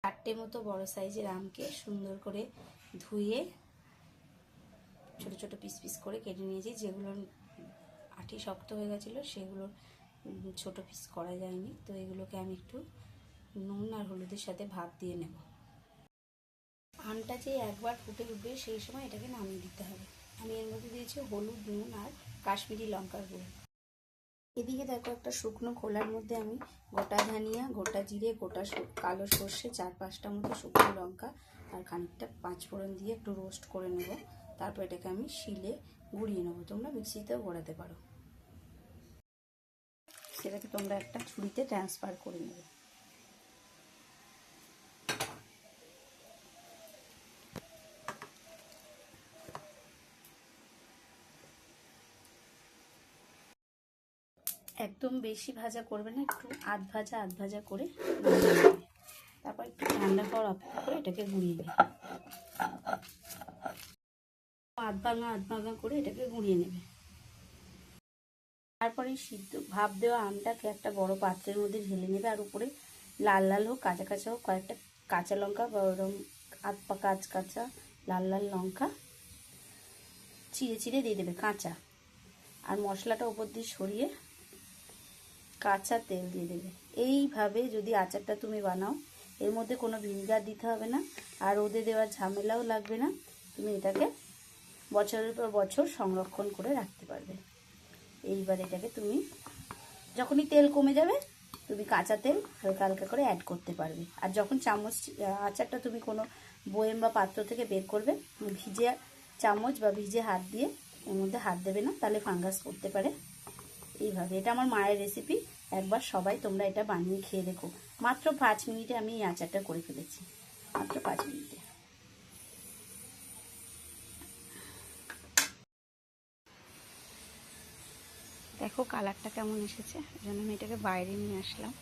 4টে মতো বড় সাইজের আমকে সুন্দর করে ধুয়ে ছোট ছোট পিস পিস করে কেটে নিয়েছি। যেগুলো আটি শক্ত হয়ে গেছিলো সেগুলো ছোট পিস করা যায়নি, তো এগুলোকে আমি একটু নুন আর হলুদের সাথে ভাপ দিয়ে নেব। আমটা যে একবার ফুটে উঠবে সেই সময় এটাকে নামিয়ে দিতে হবে। আমি এর মধ্যে দিয়েছি হলুদ, নুন আর কাশ্মীরি লঙ্কার গুঁড়ো। এদিকে দেখো একটা শুকনো খোলার মধ্যে আমি গোটা ধনিয়া, গোটা জিরে, গোটা কালো সর্ষে, 4-5টা মতো শুকনো লঙ্কা আর খানিকটা পাঁচফোড়ন দিয়ে একটু রোস্ট করে নেব। তারপর এটাকে আমি শিলে গুঁড়িয়ে নেবো। তোমরা মিক্সিতেও ঘোরাতে পারো, সেটাকে তোমরা একটা ছুরিতে ট্রান্সফার করে নেবে। একদম বেশি ভাজা করবে না, একটু আধ ভাজা করে তারপর একটু ঠান্ডা করার অপেক্ষা করে এটাকে গুঁড়িয়ে নেবে। আধ ভাঙা করে এটাকে গুঁড়িয়ে নেবে। তারপরে সিদ্ধ ভাপ দেওয়া আমটাকে একটা বড় পাত্রের মধ্যে ঢেলে নেবে, আর উপরে লাল লাল হোক কাঁচা কাঁচা হোক কয়েকটা কাঁচা লঙ্কা বা ওরকম আধ পাকা কাঁচা লাল লাল লঙ্কা চিড়ে চিড়ে দিয়ে দেবে কাঁচা। আর মশলাটা উপর দিয়ে সরিয়ে কাঁচা তেল দিয়ে দেবে। এইভাবে যদি আচারটা তুমি বানাও, এর মধ্যে কোনো ভিনেগার দিতে হবে না, আর রোদে দেওয়ার ঝামেলাও লাগবে না। তুমি এটাকে বছরের পর বছর সংরক্ষণ করে রাখতে পারবে। এইবার এটাকে তুমি যখনই তেল কমে যাবে তুমি কাঁচা তেল হালকা হালকা করে অ্যাড করতে পারবে। আর যখন চামচ আচারটা তুমি কোনো বয়েম বা পাত্র থেকে বের করবে, ভিজে চামচ বা ভিজে হাত দিয়ে এর মধ্যে হাত দেবে না, তাহলে ফাঙ্গাস করতে পারে। এইভাবে এটা আমার মায়ের রেসিপি, একবার সবাই তোমরা এটা বানিয়ে খেয়ে দেখো। মাত্র 5 মিনিটে আমি এই আচারটা করে ফেলেছি, মাত্র 5 মিনিটে। দেখো কালারটা কেমন এসেছে, এই জন্য আমি এটাকে বাইরে নিয়ে আসলাম।